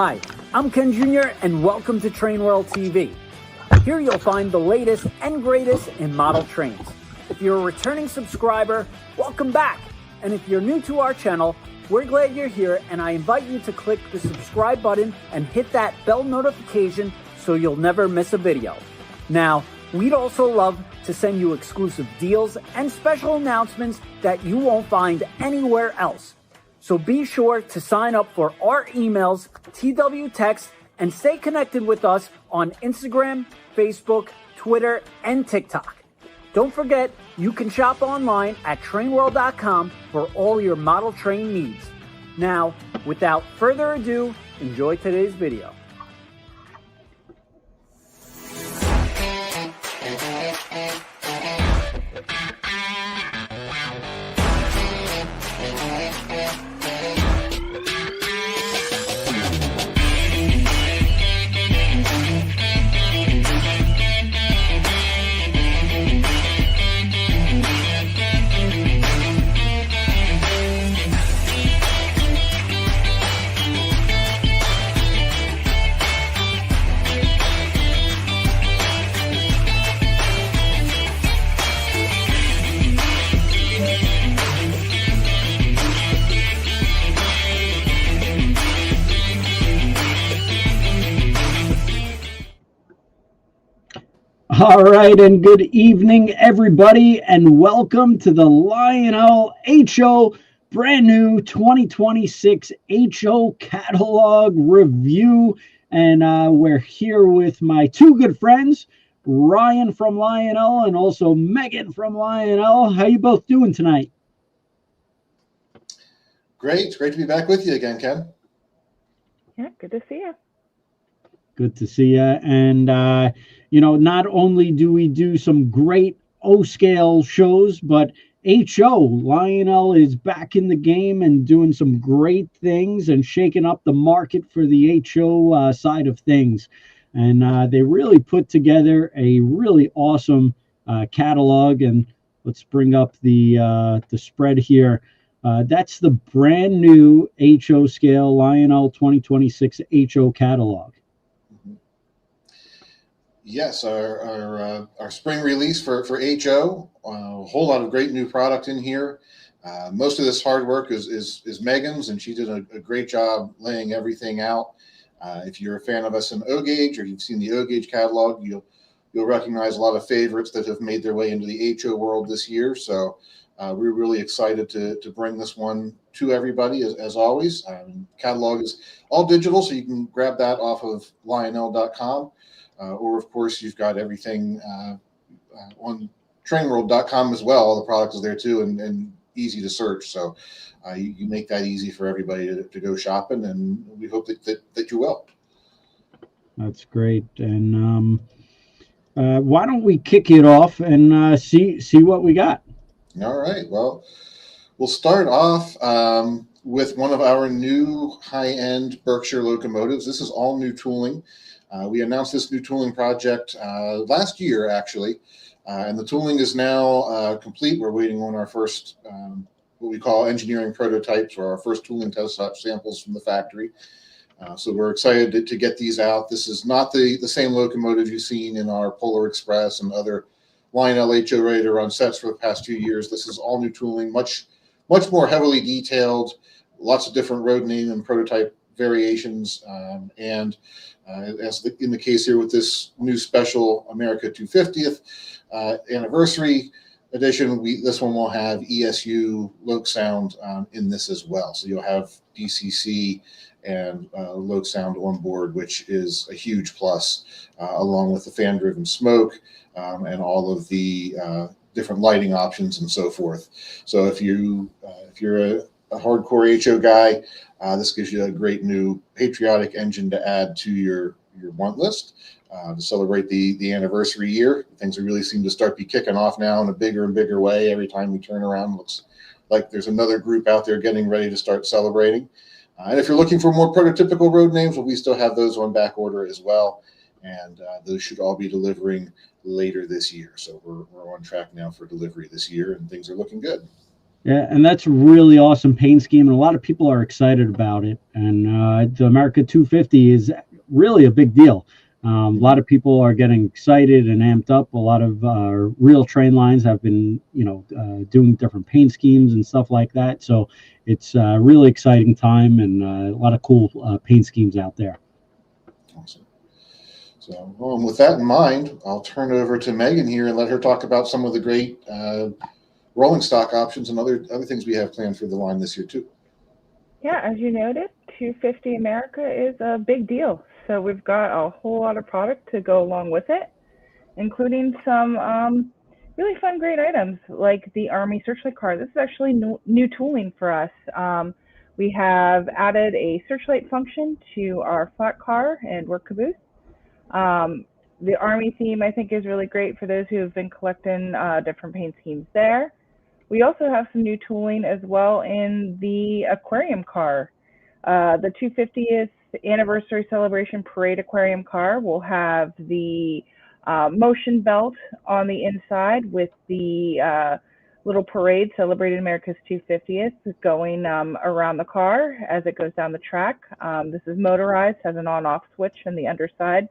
Hi, I'm Ken Jr. and welcome to TrainWorld TV. Here you'll find the latest and greatest in model trains. If you're a returning subscriber, welcome back. And if you're new to our channel, we're glad you're here, and I invite you to click the subscribe button and hit that bell notification so you'll never miss a video. Now, we'd also love to send you exclusive deals and special announcements that you won't find anywhere else. So be sure to sign up for our emails, TW Text, and stay connected with us on Instagram, Facebook, Twitter, and TikTok. Don't forget, you can shop online at TrainWorld.com for all your model train needs. Now, without further ado, enjoy today's video. All right, and good evening, everybody, and welcome to the Lionel HO brand new 2026 HO catalog review. And we're here with my two good friends, Ryan from Lionel and also Megan from Lionel. How you both doing tonight? Great. It's great to be back with you again, Ken. Yeah, good to see you. Good to see you. And, you know, not only do we do some great O-scale shows, but HO, Lionel is back in the game and doing some great things and shaking up the market for the HO side of things. And they really put together a really awesome catalog. And let's bring up the spread here. That's the brand new HO scale Lionel 2026 HO catalog. Yes, our spring release for HO, a whole lot of great new product in here. Most of this hard work is Megan's, and she did a great job laying everything out. If you're a fan of us in O-Gauge, or you've seen the O-Gauge catalog, you'll recognize a lot of favorites that have made their way into the HO world this year. So we're really excited to bring this one to everybody, as always. Catalog is all digital, so you can grab that off of Lionel.com. Or, of course, you've got everything on TrainWorld.com as well. All the product is there, too, and easy to search. So you make that easy for everybody to go shopping, and we hope that you will. That's great. And why don't we kick it off and see what we got? All right. Well, we'll start off with one of our new high-end Berkshire locomotives. This is all new tooling. We announced this new tooling project last year, actually, and the tooling is now complete. We're waiting on our first, what we call engineering prototypes, or our first tooling test samples from the factory. So we're excited to get these out. This is not the same locomotive you've seen in our Polar Express and other Lionel HO ready to run sets for the past 2 years. This is all new tooling, much more heavily detailed, lots of different road name and prototype variations, and as in the case here with this new special America 250th anniversary edition, this one will have ESU Loc sound in this as well. So you'll have DCC and Loc sound on board, which is a huge plus, along with the fan-driven smoke and all of the different lighting options and so forth. So if you're a hardcore HO guy, this gives you a great new Patriotic engine to add to your want list to celebrate the anniversary year. Things really seem to start be kicking off now in a bigger and bigger way. Every time we turn around, looks like there's another group out there getting ready to start celebrating. And if you're looking for more prototypical road names, well, we still have those on back order as well. And those should all be delivering later this year. So we're on track now for delivery this year, and things are looking good. Yeah, and that's a really awesome paint scheme, and a lot of people are excited about it. And the America 250 is really a big deal. A lot of people are getting excited and amped up. A lot of real train lines have been, doing different paint schemes and stuff like that. So it's a really exciting time, and a lot of cool paint schemes out there. Awesome. So, with that in mind, I'll turn it over to Megan here and let her talk about some of the great rolling stock options and other things we have planned for the line this year too. Yeah, as you noted, 250 America is a big deal. So we've got a whole lot of product to go along with it, including some really fun, great items like the Army Searchlight car. This is actually new tooling for us. We have added a searchlight function to our flat car and work caboose. The Army theme, I think, is really great for those who have been collecting different paint schemes there. We also have some new tooling as well in the aquarium car. The 250th anniversary celebration parade aquarium car will have the motion belt on the inside with the little parade celebrating America's 250th going around the car as it goes down the track. This is motorized, has an on-off switch on the underside.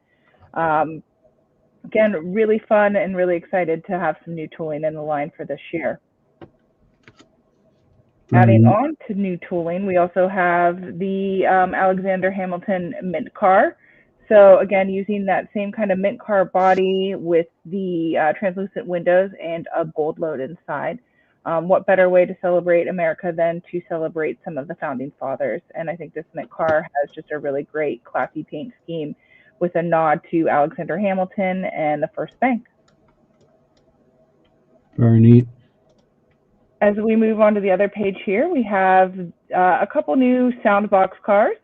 Again, really fun and really excited to have some new tooling in the line for this year. Adding on to new tooling, we also have the Alexander Hamilton Mint car. So again, using that same kind of mint car body with the translucent windows and a gold load inside. What better way to celebrate America than to celebrate some of the founding fathers? And I think this mint car has just a really great classy paint scheme with a nod to Alexander Hamilton and the First Bank. Very neat. As we move on to the other page here, we have a couple new soundbox cars.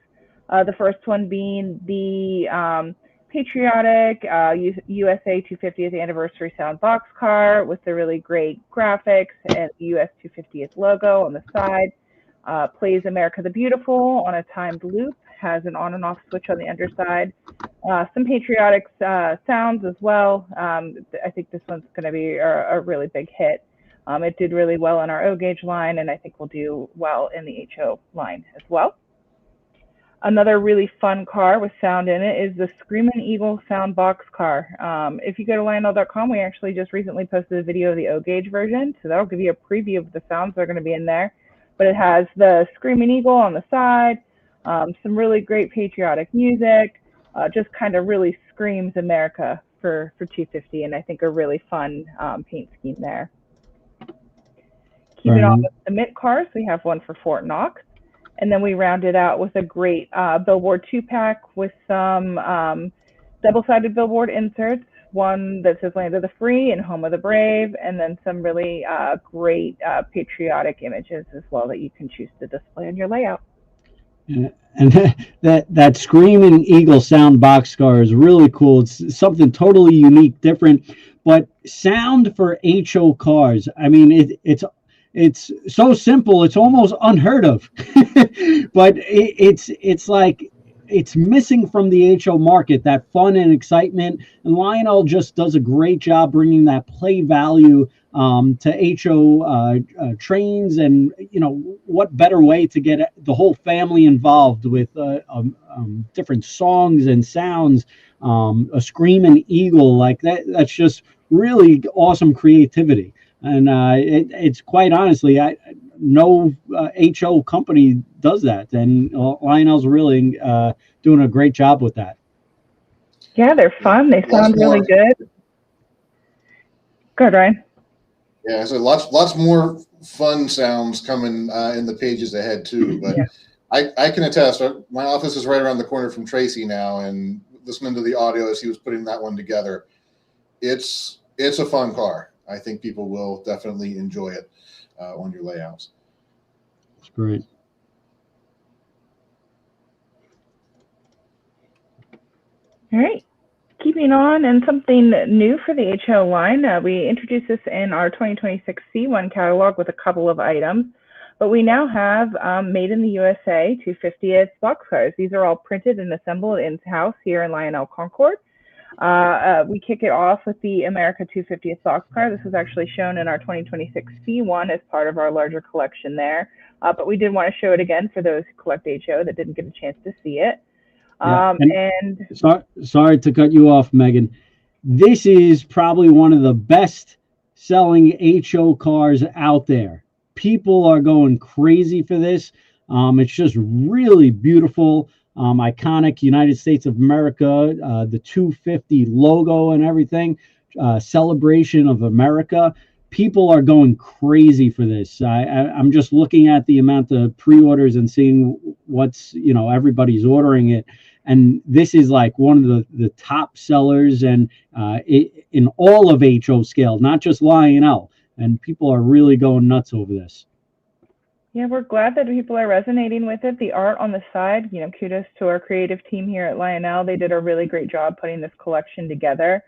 The first one being the Patriotic USA 250th anniversary soundbox car with the really great graphics and the US 250th logo on the side. Plays America the Beautiful on a timed loop, has an on and off switch on the underside. Some Patriotic sounds as well. I think this one's going to be a really big hit. It did really well in our O gauge line, and I think will do well in the HO line as well. Another really fun car with sound in it is the Screamin' Eagle sound box car. If you go to Lionel.com, we actually just recently posted a video of the O gauge version, so that'll give you a preview of the sounds that are going to be in there. But it has the Screamin' Eagle on the side, some really great patriotic music, just kind of really screams America for 250, and I think a really fun paint scheme there. Keeping on with the mint cars, we have one for Fort Knox, and then we round it out with a great billboard 2-pack with some double-sided billboard inserts, one that says Land of the Free and Home of the Brave, and then some really great patriotic images as well that you can choose to display on your layout. Yeah. And that Screaming Eagle sound boxcar is really cool. It's something totally unique, different, but sound for HO cars. I mean, it's so simple. It's almost unheard of, but it's like it's missing from the HO market, that fun and excitement. And Lionel just does a great job bringing that play value to HO trains. And, what better way to get the whole family involved with different songs and sounds, a Screaming Eagle like that. That's just really awesome creativity. And it's quite honestly, no HO company does that, and Lionel's really doing a great job with that. Yeah, they're fun. They sound really good. Good, Ryan. Yeah, so lots more fun sounds coming in the pages ahead too. But yeah. I can attest. My office is right around the corner from Tracy now, and listening to the audio as he was putting that one together, it's a fun car. I think people will definitely enjoy it on your layouts. That's great. All right. Keeping on, and something new for the HO line, we introduced this in our 2026 C1 catalog with a couple of items, but we now have Made in the USA 250th boxcars. These are all printed and assembled in-house here in Lionel Concord. We kick it off with the America 250th boxcar. This was actually shown in our 2026 C1 as part of our larger collection there. But we did want to show it again for those who collect HO that didn't get a chance to see it. And sorry to cut you off, Megan. This is probably one of the best selling HO cars out there. People are going crazy for this. It's just really beautiful. Iconic United States of America, the 250 logo and everything, celebration of America. People are going crazy for this. I'm just looking at the amount of pre-orders and seeing what's, everybody's ordering it. And this is like one of the top sellers and in all of HO scale, not just Lionel. And people are really going nuts over this. Yeah, we're glad that people are resonating with it. The art on the side, kudos to our creative team here at Lionel. They did a really great job putting this collection together.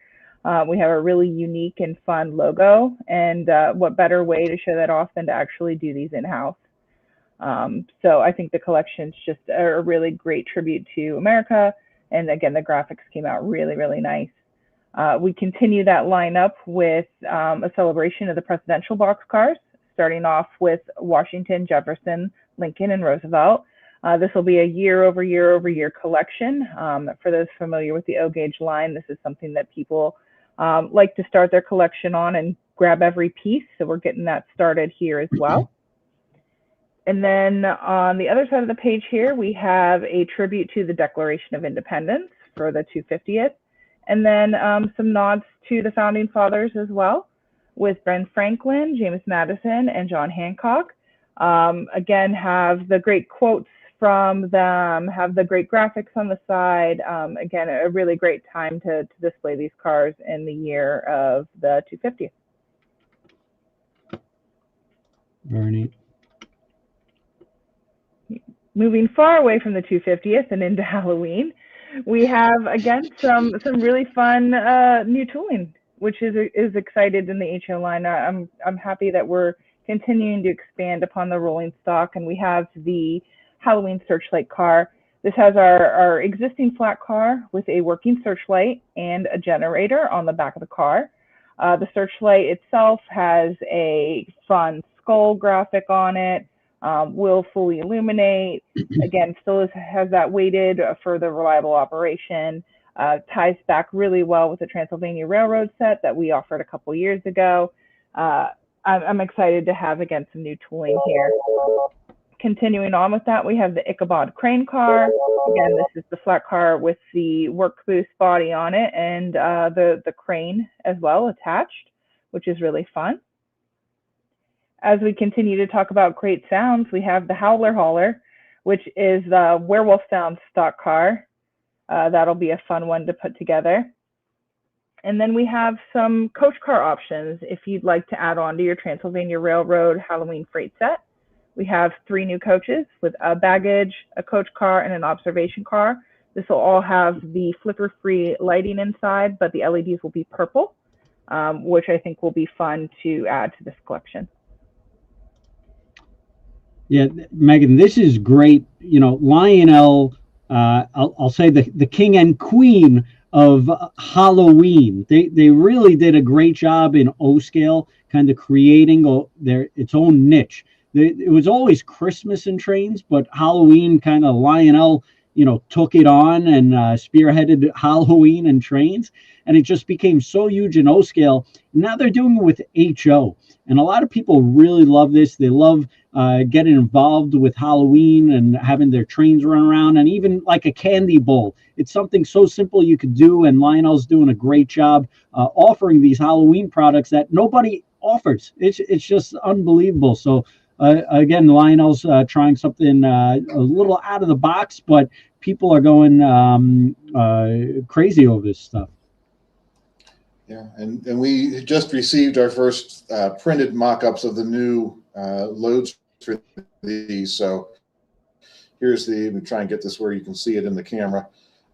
We have a really unique and fun logo, and what better way to show that off than to actually do these in-house. So I think the collection's just a really great tribute to America. And again, the graphics came out really, really nice. We continue that lineup with a celebration of the presidential boxcars, starting off with Washington, Jefferson, Lincoln, and Roosevelt. This will be a year-over-year collection. For those familiar with the O-gauge line, this is something that people like to start their collection on and grab every piece. So we're getting that started here as well. And then on the other side of the page here, we have a tribute to the Declaration of Independence for the 250th. And then some nods to the Founding Fathers as well, with Ben Franklin, James Madison, and John Hancock. Again, have the great quotes from them, have the great graphics on the side. Again, a really great time to display these cars in the year of the 250th. Very neat. Moving far away from the 250th and into Halloween, we have, again, some really fun new tooling, which is excited in the HO line. I'm happy that we're continuing to expand upon the rolling stock, and we have the Halloween Searchlight car. This has our existing flat car with a working searchlight and a generator on the back of the car. The searchlight itself has a fun skull graphic on it, will fully illuminate. Again, still has that weighted for the reliable operation. Ties back really well with the Transylvania Railroad set that we offered a couple years ago. I'm excited to have, again, some new tooling here. Continuing on with that, we have the Ichabod crane car. Again, this is the flat car with the work boost body on it and the crane as well attached, which is really fun. As we continue to talk about great sounds, we have the Howler Hauler, which is the Werewolf Sound stock car. That'll be a fun one to put together. And then we have some coach car options if you'd like to add on to your Transylvania Railroad Halloween freight set. We have 3 new coaches with a baggage, a coach car, and an observation car. This will all have the flicker-free lighting inside, but the LEDs will be purple, which I think will be fun to add to this collection. Yeah, Megan, this is great. Lionel, I'll say the king and queen of Halloween. They really did a great job in O scale, kind of creating its own niche. It was always Christmas in trains, but Halloween kind of Lionel, took it on and spearheaded Halloween and trains, and it just became so huge in O scale. Now they're doing it with HO, and a lot of people really love this. They love getting involved with Halloween and having their trains run around, and even like a candy bowl. It's something so simple you could do, and Lionel's doing a great job offering these Halloween products that nobody offers. It's just unbelievable. So again, Lionel's trying something a little out of the box, but people are going crazy over this stuff. Yeah, and we just received our first printed mock-ups of the new loads for these. So here's let me try and get this where you can see it in the camera.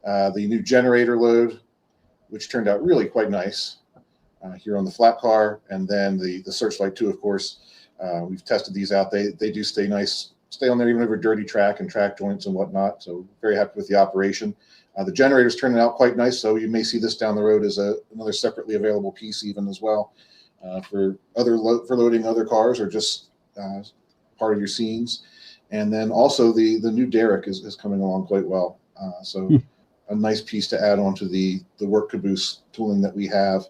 The new generator load, which turned out really quite nice here on the flat car, and then the Searchlight 2, of course. We've tested these out. They do stay nice, stay on there even over dirty track and track joints and whatnot. So very happy with the operation. The generator's turning out quite nice, so you may see this down the road as another separately available piece even as well for loading other cars or just part of your scenes. And then also the new derrick is coming along quite well. So a nice piece to add on to the work caboose tooling that we have,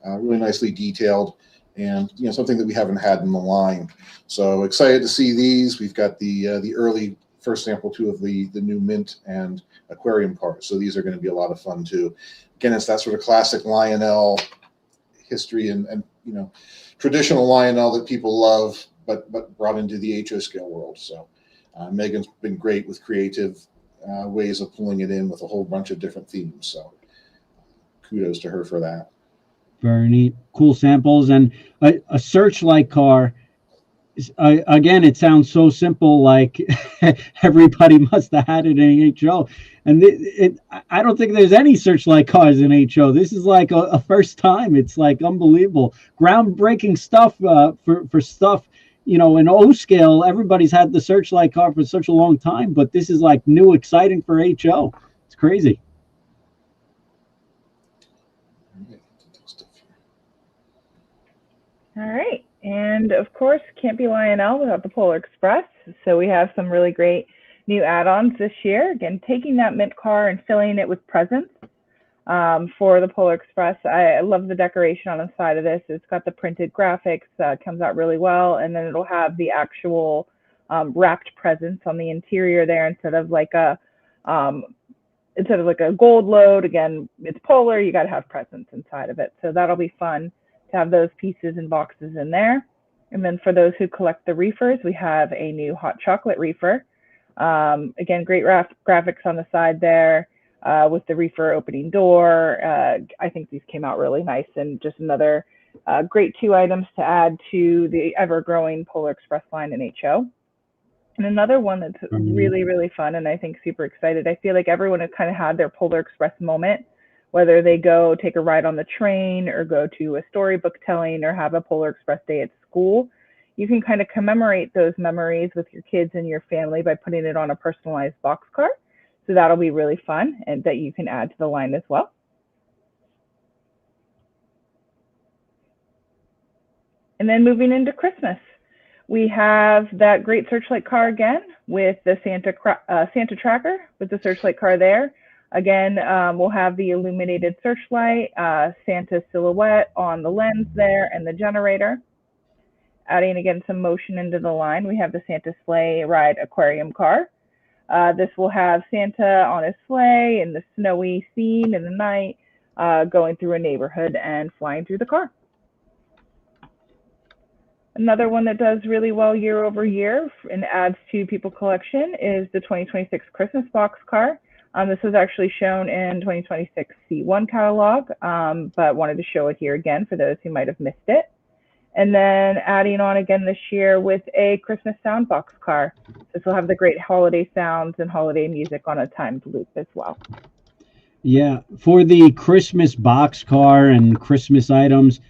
really nicely detailed, and something that we haven't had in the line. So excited to see these. We've got the early first sample too of the new mint and aquarium cars. So these are going to be a lot of fun too. Again, it's that sort of classic Lionel history and traditional Lionel that people love, but brought into the HO scale world. So Megan's been great with creative ways of pulling it in with a whole bunch of different themes. So kudos to her for that. Very neat. Cool samples. And a Searchlight car. Again, it sounds so simple, like everybody must have had it in HO. And I don't think there's any Searchlight cars in HO. This is like a first time. It's like unbelievable. Groundbreaking stuff for stuff. In O scale, everybody's had the Searchlight car for such a long time, but this is like new, exciting for HO. It's crazy. All right. And of course, can't be Lionel without the Polar Express. So we have some really great new add-ons this year. Again, taking that mint car and filling it with presents for the Polar Express. I love the decoration on the side of this. It's got the printed graphics, comes out really well. And then it'll have the actual wrapped presents on the interior there instead of like a gold load. Again, it's Polar, you got to have presents inside of it. So that'll be fun to have those pieces and boxes in there. And then for those who collect the reefers, we have a new hot chocolate reefer. Again, great graphics on the side there with the reefer opening door. I think these came out really nice, and just another great 2 items to add to the ever-growing Polar Express line in HO. And another one that's really, really fun, and I think super excited. I feel like everyone has kind of had their Polar Express moment, whether they go take a ride on the train or go to a storybook telling or have a Polar Express day at school. You can kind of commemorate those memories with your kids and your family by putting it on a personalized boxcar. So that'll be really fun, and that you can add to the line as well. And then moving into Christmas, we have that great Searchlight car again with the Santa tracker with the Searchlight car there. Again, we'll have the illuminated Searchlight, Santa silhouette on the lens there, and the generator. Adding again some motion into the line, we have the Santa sleigh ride aquarium car. This will have Santa on his sleigh in the snowy scene in the night, going through a neighborhood and flying through the car. Another one that does really well year over year and adds to people collection is the 2026 Christmas box car. This was actually shown in 2026 C1 catalog, but wanted to show it here again for those who might have missed it. And then adding on again this year with a Christmas sound box car. This will have the great holiday sounds and holiday music on a timed loop as well. Yeah, for the Christmas box car and Christmas items,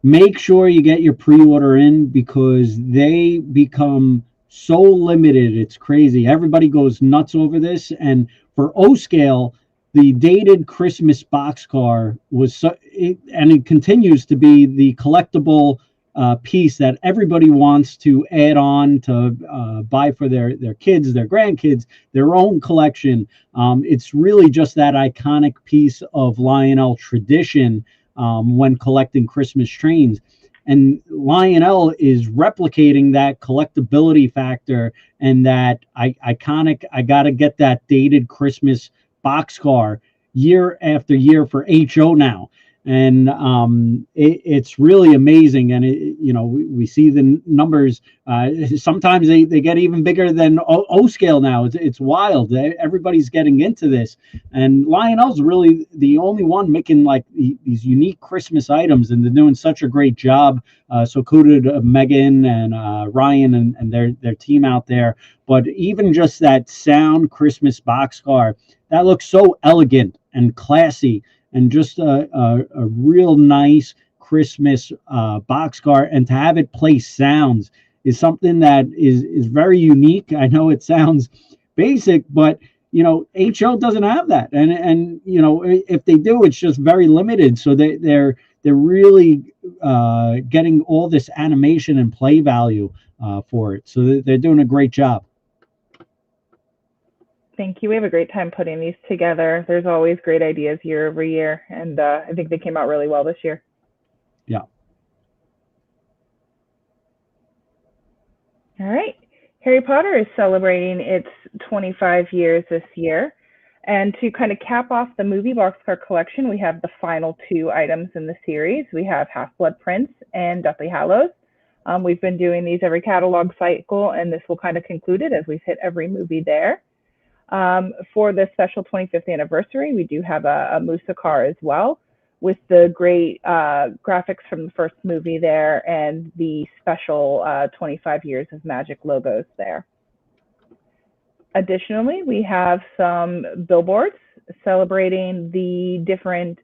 make sure you get your pre-order in because they become so limited. It's crazy. Everybody goes nuts over this. And for O scale, the dated Christmas boxcar was and it continues to be the collectible piece that everybody wants to add on to buy for their kids, their grandkids, their own collection. It's really just that iconic piece of Lionel tradition when collecting Christmas trains. And Lionel is replicating that collectability factor and that iconic, I got to get that dated Christmas boxcar year after year for HO now. And it's really amazing. And, we see the numbers. Sometimes they get even bigger than O scale now. It's wild. Everybody's getting into this. And Lionel's really the only one making like these unique Christmas items. And they're doing such a great job. So kudos to Megan and Ryan and their team out there. But even just that sound Christmas boxcar, that looks so elegant and classy. And just a real nice Christmas boxcar, and to have it play sounds is something that is very unique. I know it sounds basic, but you know, HO doesn't have that, and you know, if they do, it's just very limited. So they're really getting all this animation and play value for it. So they're doing a great job. Thank you. We have a great time putting these together. There's always great ideas year over year, and I think they came out really well this year. Yeah. All right. Harry Potter is celebrating its 25 years this year. And to kind of cap off the movie boxcar collection, we have the final 2 items in the series. We have Half-Blood Prince and Deathly Hallows. We've been doing these every catalog cycle, and this will kind of conclude it as we've hit every movie there. For the special 25th anniversary, we do have a Musa car as well, with the great graphics from the first movie there and the special 25 years of magic logos there. Additionally, we have some billboards celebrating the different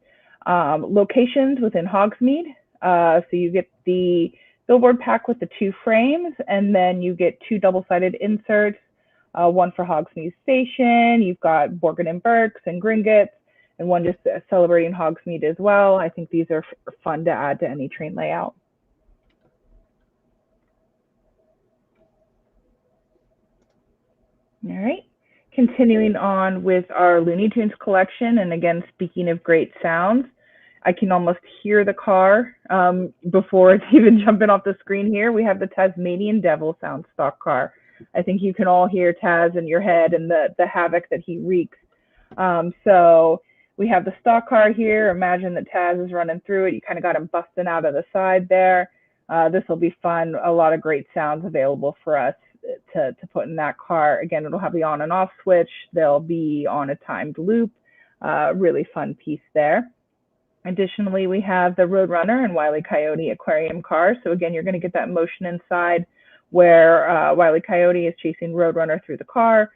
locations within Hogsmeade. So you get the billboard pack with the 2 frames, and then you get 2 double-sided inserts, one for Hogsmeade Station. You've got Borgin and Burkes and Gringotts, and one just celebrating Hogsmeade as well. I think these are fun to add to any train layout. All right, continuing on with our Looney Tunes collection, and again, speaking of great sounds, I can almost hear the car before it's even jumping off the screen here. We have the Tasmanian Devil sound stock car. I think you can all hear Taz in your head and the havoc that he wreaks. So we have the stock car here. Imagine that Taz is running through it. You kind of got him busting out of the side there. This will be fun. A lot of great sounds available for us to put in that car. Again, it'll have the on and off switch. They'll be on a timed loop. Really fun piece there. Additionally, we have the Roadrunner and Wile E. Coyote aquarium car. So again, you're going to get that motion inside where Wile E. Coyote is chasing Roadrunner through the car.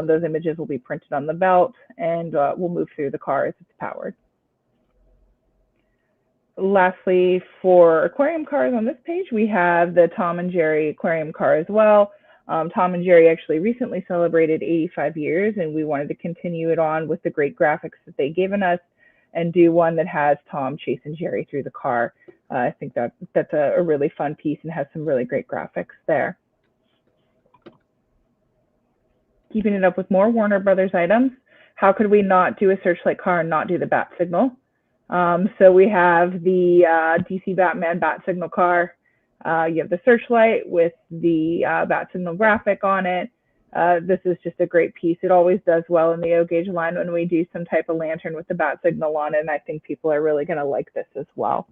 Those images will be printed on the belt, and we'll move through the car as it's powered. Lastly, for aquarium cars on this page, we have the Tom and Jerry aquarium car as well. Tom and Jerry actually recently celebrated 85 years, and we wanted to continue it on with the great graphics that they've given us and do one that has Tom chasing Jerry through the car. I think that's a really fun piece and has some really great graphics there. Keeping it up with more Warner Brothers items, how could we not do a Searchlight car and not do the bat signal? So we have the DC Batman bat signal car. You have the Searchlight with the bat signal graphic on it. This is just a great piece. It always does well in the O-gauge line when we do some type of lantern with the bat signal on it, and I think people are really going to like this as well.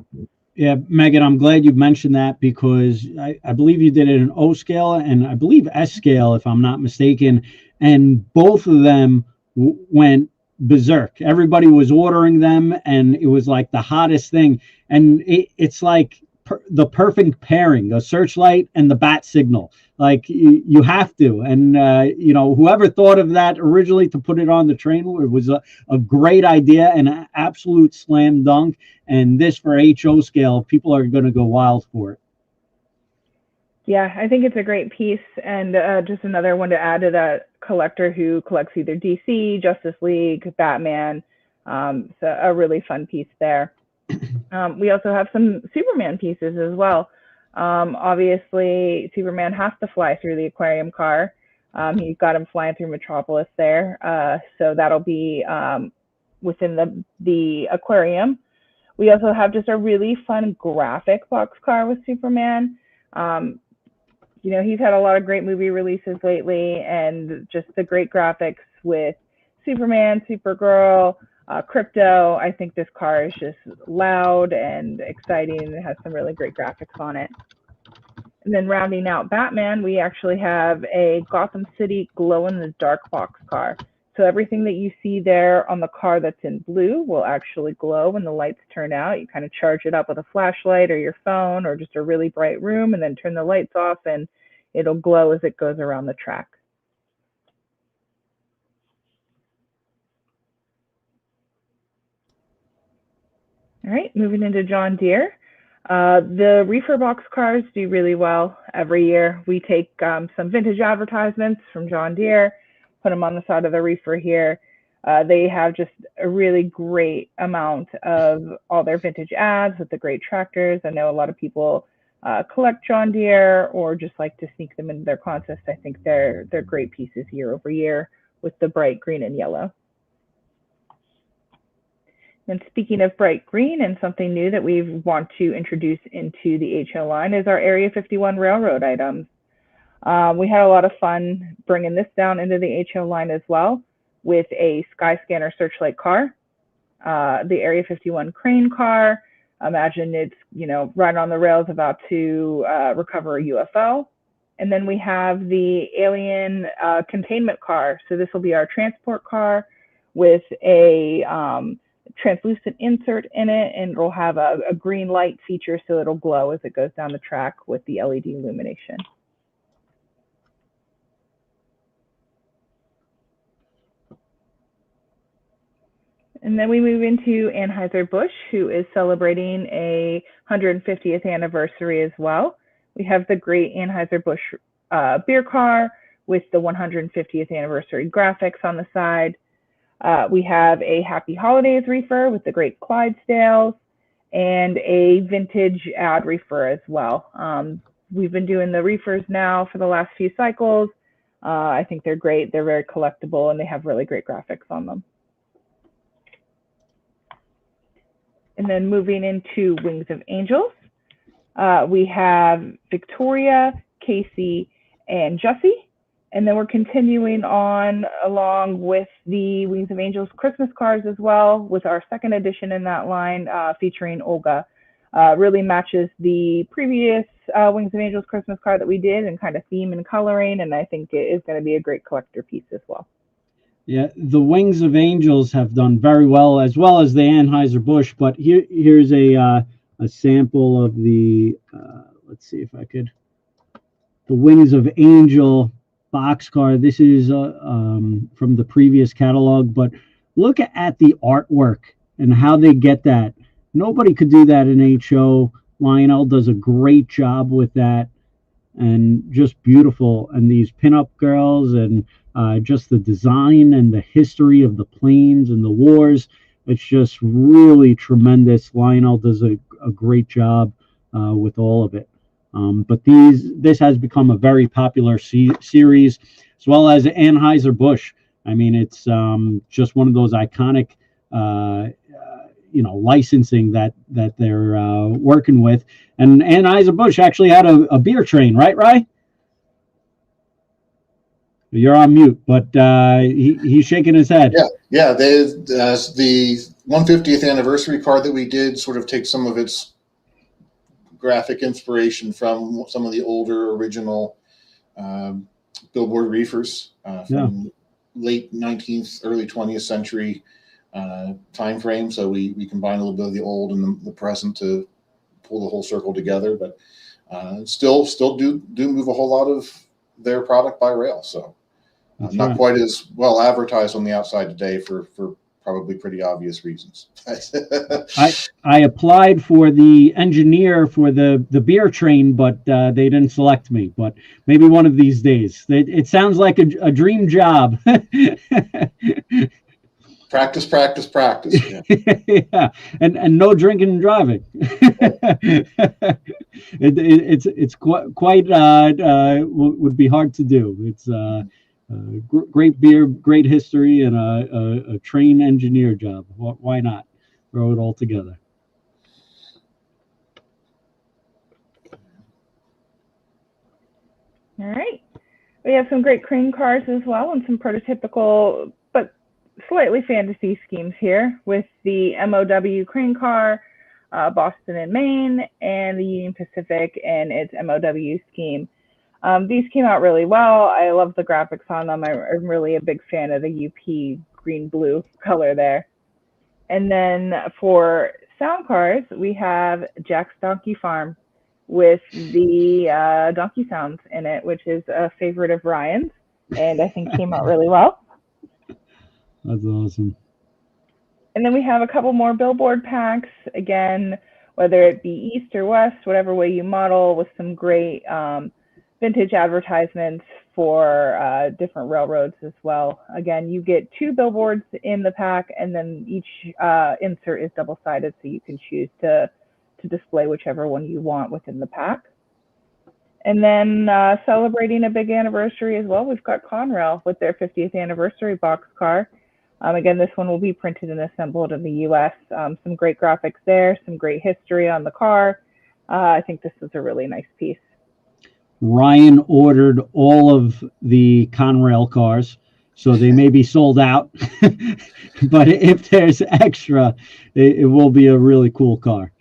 Yeah, Megan, I'm glad you mentioned that, because I believe you did it in O scale and I believe S scale, if I'm not mistaken, and both of them went berserk. Everybody was ordering them, and it was like the hottest thing. And it's like the perfect pairing, the Searchlight and the bat signal. Like you have to. And you know, whoever thought of that originally to put it on the train, it was a great idea and an absolute slam dunk. And this for HO scale, people are going to go wild for it. Yeah, I think it's a great piece, and just another one to add to that collector who collects either DC, Justice League, Batman. So a really fun piece there. We also have some Superman pieces as well. Obviously, Superman has to fly through the aquarium car. He's got him flying through Metropolis there. So that'll be within the aquarium. We also have just a really fun graphic box car with Superman. You know, he's had a lot of great movie releases lately, and just the great graphics with Superman, Supergirl, Crypto. I think this car is just loud and exciting, and it has some really great graphics on it. And then rounding out Batman, we actually have a Gotham City glow-in-the-dark box car. So everything that you see there on the car that's in blue will actually glow when the lights turn out. You kind of charge it up with a flashlight or your phone or just a really bright room, and then turn the lights off, and it'll glow as it goes around the track. All right, moving into John Deere. The reefer box cars do really well every year. We take some vintage advertisements from John Deere, put them on the side of the reefer here. They have just a really great amount of all their vintage ads with the great tractors. I know a lot of people collect John Deere or just like to sneak them into their contests. I think they're great pieces year over year with the bright green and yellow. And speaking of bright green, and something new that we want to introduce into the HO line is our Area 51 railroad items. We had a lot of fun bringing this down into the HO line as well with a Skyscanner Searchlight car, the Area 51 crane car. Imagine it's, you know, right on the rails about to recover a UFO. And then we have the alien containment car. So this will be our transport car with a translucent insert in it, and it'll have a green light feature so it'll glow as it goes down the track with the LED illumination. And then we move into Anheuser-Busch, who is celebrating a 150th anniversary as well. We have the great Anheuser-Busch beer car with the 150th anniversary graphics on the side. We have a Happy Holidays reefer with the great Clydesdales and a vintage ad reefer as well. We've been doing the reefers now for the last few cycles. I think they're great. They're very collectible and they have really great graphics on them. And then moving into Wings of Angels, we have Victoria, Casey, and Jussie. And then we're continuing on along with the Wings of Angels Christmas cards as well with our second edition in that line featuring Olga. Really matches the previous Wings of Angels Christmas card that we did and kind of theme and coloring. And I think it is going to be a great collector piece as well. Yeah, the Wings of Angels have done very well as the Anheuser-Busch. But here's a sample of the, let's see if I could, the Wings of Angel boxcar. This is from the previous catalog, but look at the artwork and how they get that. Nobody could do that in HO. Lionel does a great job with that, and just beautiful. And these pinup girls and just the design and the history of the planes and the wars. It's just really tremendous. Lionel does a great job with all of it. But this has become a very popular series, as well as Anheuser-Busch. I mean, it's just one of those iconic, licensing that they're working with. And Anheuser-Busch actually had a beer train, right, Rye? You're on mute, but he's shaking his head. Yeah. The 150th anniversary card that we did sort of takes some of its graphic inspiration from some of the older original billboard reefers from late 19th, early 20th century time frame. So we combine a little bit of the old and the present to pull the whole circle together, but still do move a whole lot of their product by rail. So not quite as well advertised on the outside today for probably pretty obvious reasons. I applied for the engineer for the beer train, but they didn't select me. But maybe one of these days. It sounds like a dream job. Practice. Yeah. Yeah, and no drinking and driving. It's quite would be hard to do. It's great beer, great history, and a train engineer job. Why not throw it all together? All right. We have some great crane cars as well and some prototypical but slightly fantasy schemes here with the MOW crane car, Boston and Maine, and the Union Pacific and its MOW scheme. These came out really well. I love the graphics on them. I'm really a big fan of the UP green-blue color there. And then for sound cars, we have Jack's Donkey Farm with the donkey sounds in it, which is a favorite of Ryan's, and I think came out really well. That's awesome. And then we have a couple more billboard packs, again, whether it be east or west, whatever way you model, with some great vintage advertisements for different railroads as well. Again, you get 2 billboards in the pack, and then each insert is double-sided, so you can choose to display whichever one you want within the pack. And then celebrating a big anniversary as well, we've got Conrail with their 50th anniversary boxcar. Again, this one will be printed and assembled in the U.S. Some great graphics there, some great history on the car. I think this is a really nice piece. Ryan ordered all of the Conrail cars, so they may be sold out. But if there's extra, it will be a really cool car.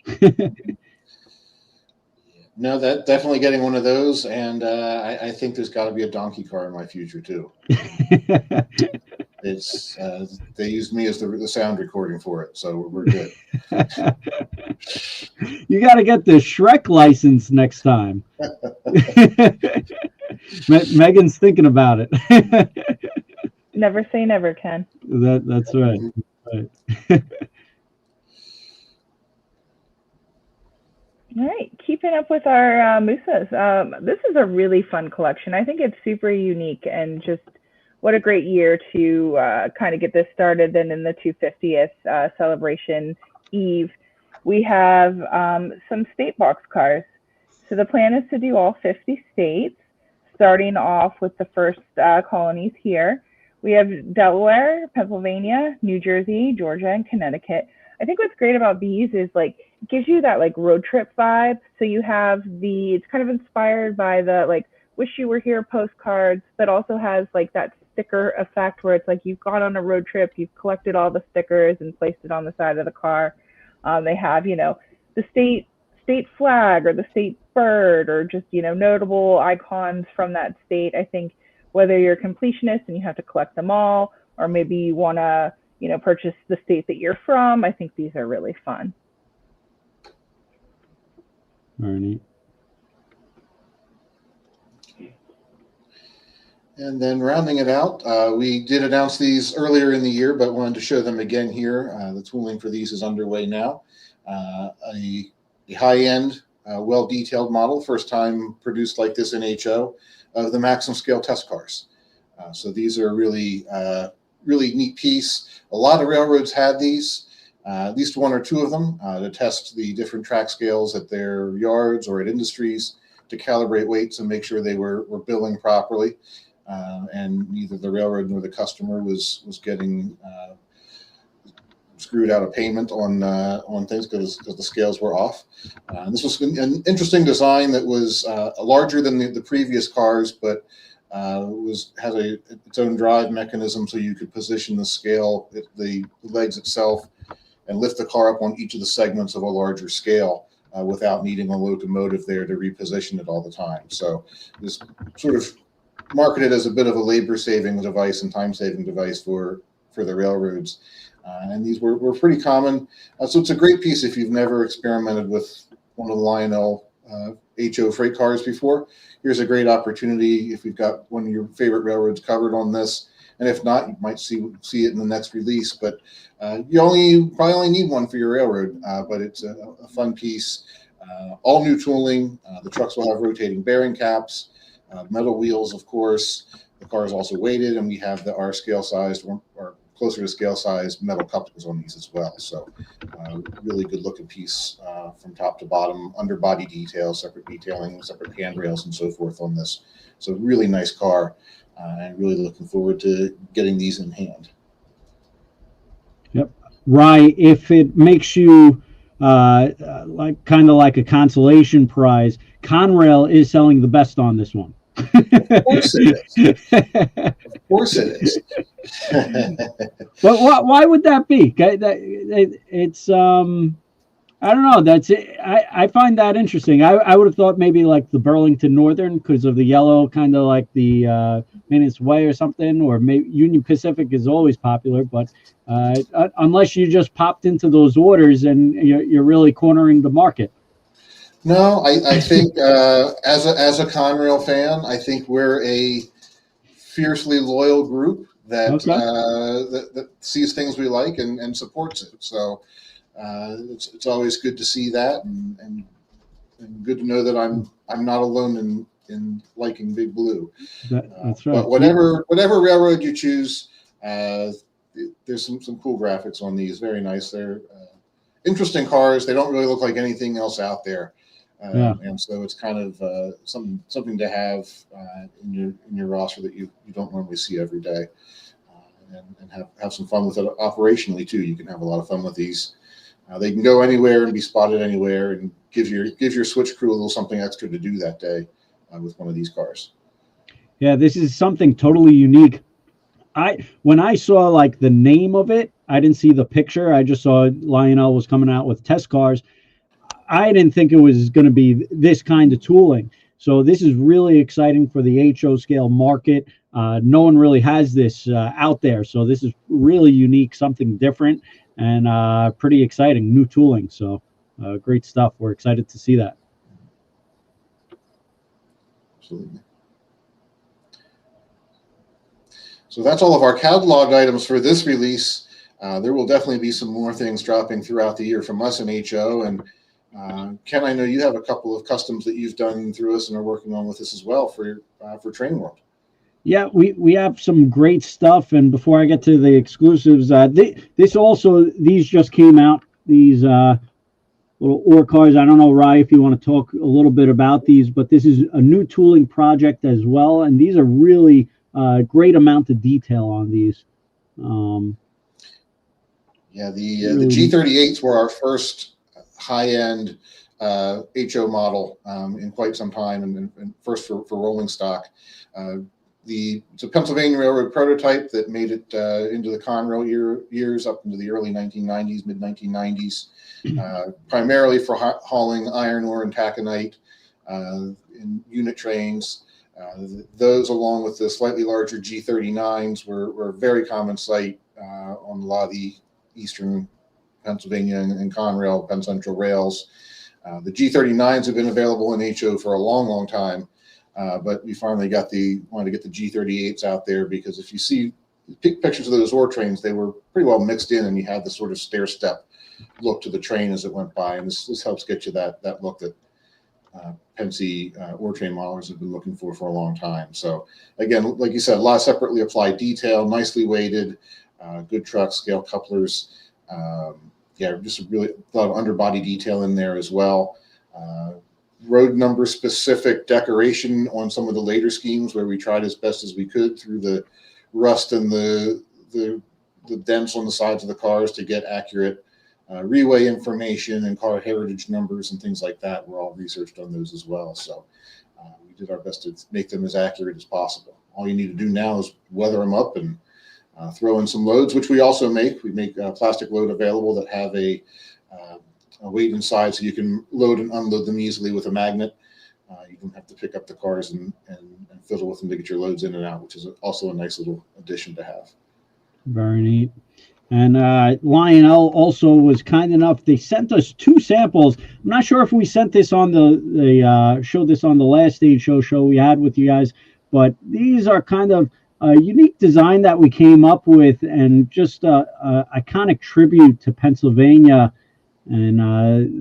No, that definitely getting one of those, and I think there's got to be a donkey car in my future too. It's they used me as the sound recording for it, so we're good. You got to get the Shrek license next time. Megan's thinking about it. Never say never, Ken. That's right. Right. All right, keeping up with our Musas. This is a really fun collection. I think it's super unique, and just what a great year to kind of get this started. Then in the 250th celebration eve, we have some state box cars. So the plan is to do all 50 states, starting off with the first colonies here. We have Delaware, Pennsylvania, New Jersey, Georgia, and Connecticut. I think what's great about these is like it gives you that like road trip vibe. So you have it's kind of inspired by the like wish you were here postcards, but also has like that sticker effect where it's like you've gone on a road trip, you've collected all the stickers and placed it on the side of the car. They have, the state flag or the state bird or just, notable icons from that state. I think whether you're a completionist and you have to collect them all, or maybe you want to, purchase the state that you're from, I think these are really fun. Very neat. And then rounding it out, we did announce these earlier in the year, but wanted to show them again here. The tooling for these is underway now. A high-end, well-detailed model, first time produced like this in HO, of the maximum scale test cars. So these are really, really neat piece. A lot of railroads had these, at least 1 or 2 of them, to test the different track scales at their yards or at industries to calibrate weights and make sure they were billing properly. And neither the railroad nor the customer was getting screwed out of payment on things because the scales were off. This was an interesting design that was larger than the previous cars, but has its own drive mechanism, so you could position the scale, the legs itself, and lift the car up on each of the segments of a larger scale without needing a locomotive there to reposition it all the time. So this sort of marketed as a bit of a labor-saving device and time-saving device for the railroads. And these were pretty common. So it's a great piece if you've never experimented with one of the Lionel HO freight cars before. Here's a great opportunity if you've got one of your favorite railroads covered on this. And if not, you might see it in the next release. But you probably only need one for your railroad. But it's a fun piece. All new tooling. The trucks will have rotating bearing caps. Metal wheels, of course. The car is also weighted, and we have our scale sized or closer to scale size metal couplings on these as well. So really good looking piece from top to bottom, underbody details, separate detailing, separate handrails and so forth on this. So really nice car, and really looking forward to getting these in hand. Yep. Rye, if it makes you kind of like a consolation prize, Conrail is selling the best on this one. Of course it is. Of course it is. But why would that be? It's I don't know. That's it. I find that interesting. I would have thought maybe like the Burlington Northern because of the yellow, kind of like the Minutes Way or something, or maybe Union Pacific is always popular. But unless you just popped into those orders and you're really cornering the market. No, I think as a Conrail fan, I think we're a fiercely loyal group that that sees things we like and supports it. So it's always good to see that, and good to know that I'm not alone in liking Big Blue. That's right. But whatever railroad you choose, there's some cool graphics on these. Very nice. They're interesting cars. They don't really look like anything else out there. And so it's kind of something to have in your roster that you don't normally see every day, and have some fun with it operationally too. You can have a lot of fun with these. They can go anywhere and be spotted anywhere, and gives your switch crew a little something extra to do that day with one of these cars. Yeah, this is something totally unique. When I saw like the name of it, I didn't see the picture. I just saw Lionel was coming out with test cars. I didn't think it was going to be this kind of tooling. So this is really exciting for the HO scale market. No one really has this out there. So this is really unique, something different, and pretty exciting, new tooling. So great stuff. We're excited to see that. Absolutely. So that's all of our catalog items for this release. There will definitely be some more things dropping throughout the year from us in HO. And Ken, I know you have a couple of customs that you've done through us and are working on with us as well for TrainWorld. Yeah, we have some great stuff. And before I get to the exclusives, these just came out, these little ore cars. I don't know, Rye, if you want to talk a little bit about these, but this is a new tooling project as well. And these are really great amount of detail on these. The G38s were our first high-end HO model in quite some time, and first for rolling stock. It's a Pennsylvania Railroad prototype that made it into the Conrail years up into the early 1990s, mid-1990s, primarily for hauling iron ore and taconite in unit trains. Those, along with the slightly larger G39s, were a very common sight on a lot of the eastern Pennsylvania and Conrail, Penn Central rails. The G39s have been available in HO for a long, long time, but we finally wanted to get the G38s out there, because if you see pictures of those ore trains, they were pretty well mixed in, and you had the sort of stair-step look to the train as it went by, and this helps get you that look that Pennsy ore train modelers have been looking for a long time. So again, like you said, a lot of separately applied detail, nicely weighted, good truck scale couplers. Just a lot of underbody detail in there as well. Road number specific decoration on some of the later schemes, where we tried as best as we could through the rust and the dents on the sides of the cars to get accurate relay information, and car heritage numbers and things like that were all researched on those as well. So we did our best to make them as accurate as possible. All you need to do now is weather them up and throw in some loads, which we also make. We make a plastic load available that have a weight inside, so you can load and unload them easily with a magnet. You don't have to pick up the cars and fiddle with them to get your loads in and out, which is also a nice little addition to have. Very neat. And Lionel also was kind enough. They sent us 2 samples. I'm not sure if we sent this on showed this on the last show we had with you guys, but these are kind of a unique design that we came up with, and just a iconic tribute to Pennsylvania and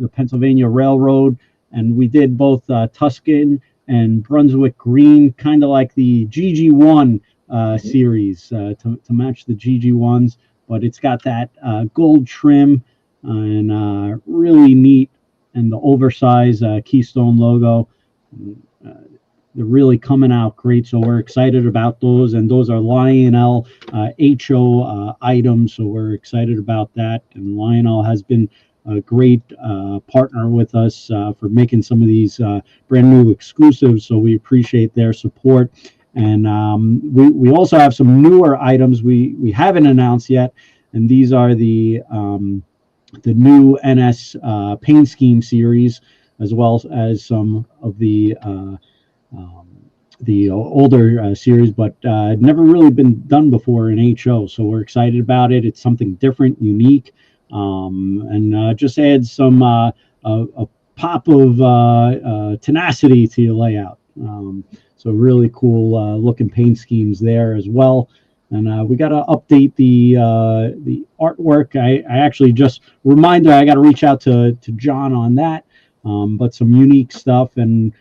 the Pennsylvania Railroad. And we did both Tuscan and Brunswick green, kind of like the GG1 series to match the GG1s. But it's got that gold trim and really neat, and the oversized Keystone logo. They're really coming out great, so we're excited about those. And those are Lionel HO items, so we're excited about that. And Lionel has been a great partner with us for making some of these brand new exclusives, so we appreciate their support. And we also have some newer items we haven't announced yet, and these are the new NS Paint Scheme series, as well as some of the older series, but never really been done before in HO. So we're excited about it. It's something different, unique, and just adds some a pop of tenacity to your layout. So really cool looking paint schemes there as well. And we got to update the artwork. I actually just reminder, I got to reach out to John on that. But some unique stuff, and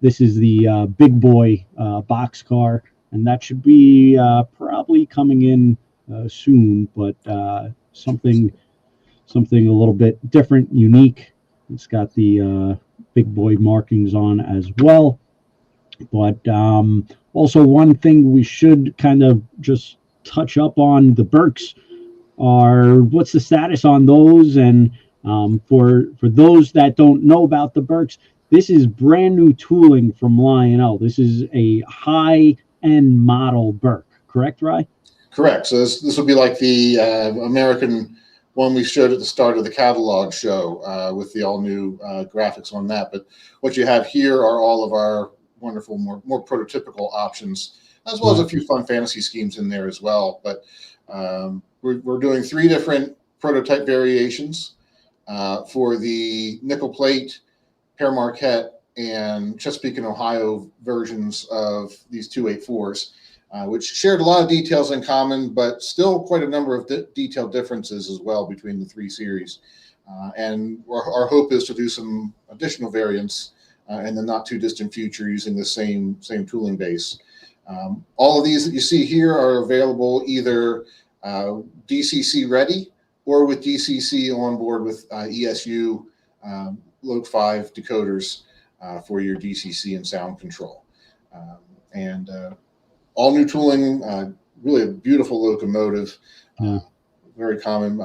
This is the big boy boxcar, and that should be probably coming in soon, but something a little bit different, unique. It's got the big boy markings on as well. But also one thing we should kind of just touch up on, the Berks are, what's the status on those? And for those that don't know about the Berks, this is brand new tooling from Lionel. This is a high-end model Berk, correct, Rye? Correct. So this will be like the American one we showed at the start of the catalog show with the all-new graphics on that. But what you have here are all of our wonderful, more prototypical options, as well as a few fun fantasy schemes in there as well. But we're doing 3 different prototype variations for the nickel plate, Pear Marquette, and Chesapeake and Ohio versions of these 284s, which shared a lot of details in common, but still quite a number of detailed differences as well between the 3 series. And our hope is to do some additional variants in the not too distant future using the same tooling base. All of these that you see here are available either DCC ready or with DCC on board with ESU Loc 5 decoders for your DCC and sound control. And all new tooling, really a beautiful locomotive, very common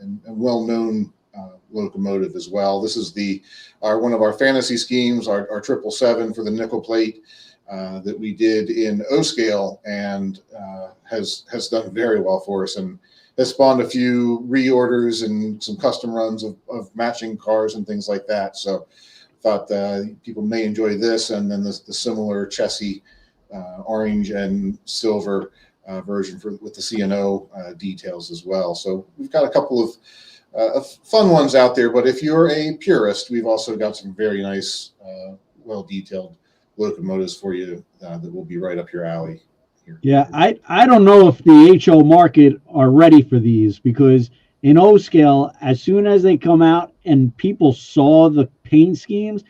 and well-known locomotive as well. This is one of our fantasy schemes, our 777 for the nickel plate that we did in O scale, and has done very well for us, and has spawned a few reorders and some custom runs of matching cars and things like that. So thought people may enjoy this, and then the similar chassis orange and silver version with the C&O details as well. So we've got a couple of fun ones out there, but if you're a purist, we've also got some very nice, well-detailed locomotives for you that will be right up your alley here. Yeah, I don't know if the HO market are ready for these, because in O scale, as soon as they come out and people saw the paint schemes,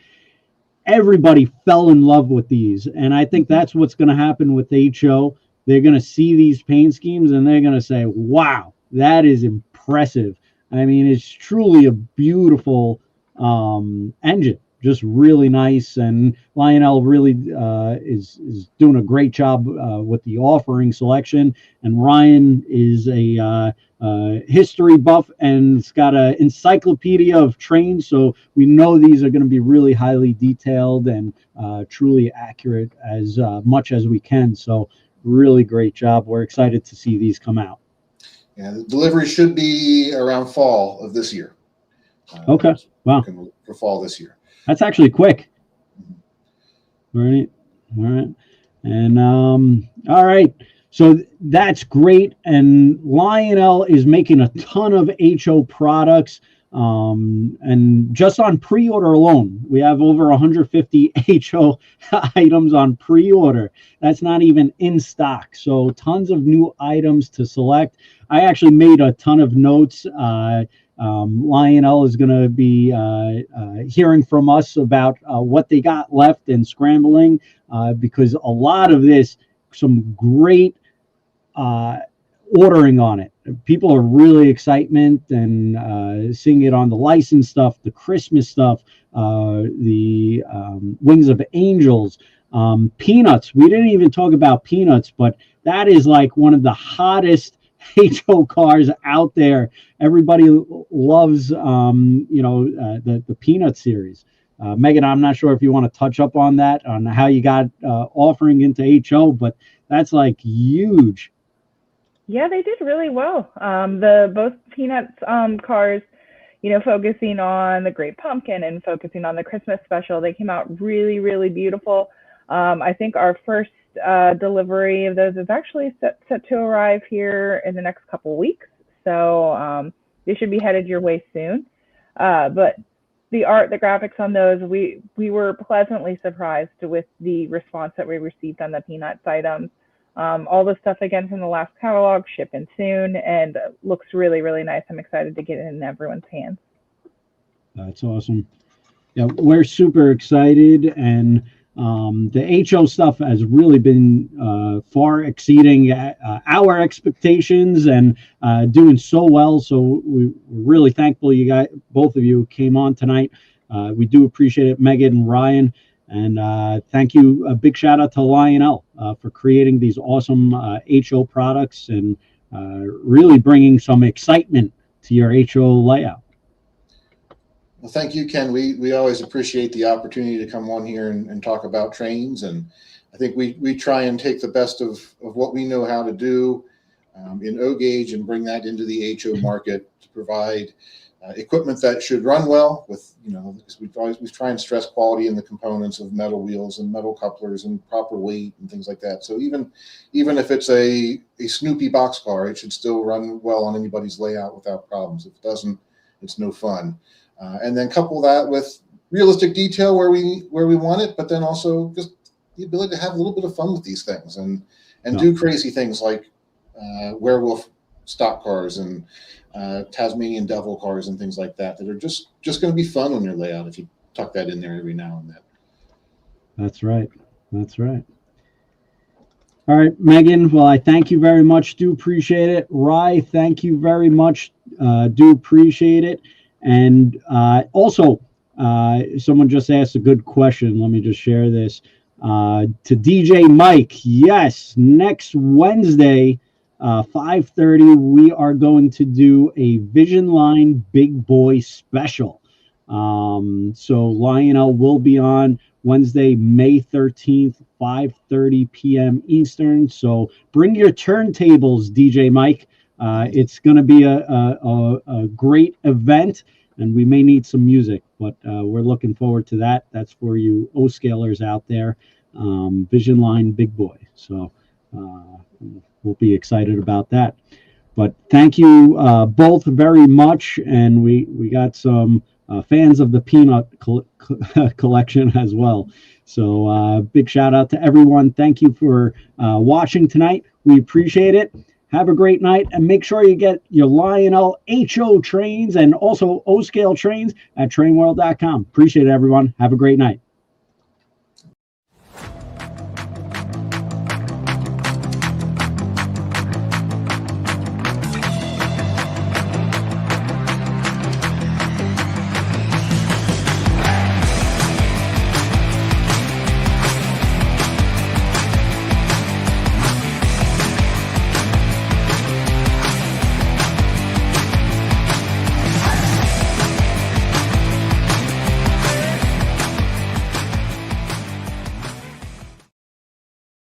everybody fell in love with these. And I think that's what's going to happen with HO. They're going to see these paint schemes and they're going to say, wow, that is impressive. I mean, it's truly a beautiful engine, just really nice. And Lionel really is doing a great job with the offering selection. And Ryan is a history buff, and it's got an encyclopedia of trains. So we know these are going to be really highly detailed and truly accurate as much as we can. So really great job. We're excited to see these come out. Yeah, the delivery should be around fall of this year. Okay. Wow. For fall this year. That's actually quick. All right. And all right. So that's great. And Lionel is making a ton of HO products. And just on pre-order alone, we have over 150 HO items on pre-order. That's not even in stock. So tons of new items to select. I actually made a ton of notes. Lionel is going to be hearing from us about what they got left and scrambling, because a lot of this, some great ordering on it. People are really excited and seeing it on the license stuff, the Christmas stuff, the Wings of Angels, Peanuts. We didn't even talk about Peanuts, but that is like one of the hottest HO cars out there. Everybody loves, the Peanut series. Megan, I'm not sure if you want to touch up on that, on how you got offering into HO, but that's like huge. Yeah, they did really well. Both Peanuts cars, focusing on the Great Pumpkin and focusing on the Christmas special, they came out really, really beautiful. I think our first delivery of those is actually set to arrive here in the next couple weeks. So they should be headed your way soon. But the art, the graphics on those, we were pleasantly surprised with the response that we received on the Peanuts items. All the stuff again from the last catalog, shipping soon, and looks really, really nice. I'm excited to get it in everyone's hands. That's awesome. Yeah, we're super excited, and the HO stuff has really been far exceeding our expectations and doing so well. So we're really thankful you guys, both of you, came on tonight. We do appreciate it, Megan and Ryan. And thank you. A big shout out to Lionel for creating these awesome HO products and really bringing some excitement to your HO layout. Well, thank you, Ken. We always appreciate the opportunity to come on here and talk about trains. And I think we try and take the best of what we know how to do in O-Gauge and bring that into the HO market to provide equipment that should run well with, because we try and stress quality in the components of metal wheels and metal couplers and proper weight and things like that. So even if it's a Snoopy boxcar, it should still run well on anybody's layout without problems. If it doesn't, it's no fun. And then couple that with realistic detail where we want it, but then also just the ability to have a little bit of fun with these things and do crazy things like werewolf stock cars and Tasmanian devil cars and things like that are just going to be fun on your layout if you tuck that in there every now and then. That's right. That's right. All right, Megan. Well, I thank you very much. Do appreciate it. Rye, thank you very much. Do appreciate it. And also, someone just asked a good question. Let me just share this. To DJ Mike, yes, next Wednesday, 5:30, we are going to do a Vision Line Big Boy special. So Lionel will be on Wednesday, May 13th, 5:30 p.m. Eastern. So bring your turntables, DJ Mike. It's going to be a great event, and we may need some music, but we're looking forward to that. That's for you O-scalers out there. Vision Line Big Boy. So we'll be excited about that. But thank you both very much, and we got some fans of the peanut collection as well. So big shout out to everyone. Thank you for watching tonight. We appreciate it. Have a great night, and make sure you get your Lionel HO trains and also O-scale trains at TrainWorld.com. Appreciate it, everyone. Have a great night.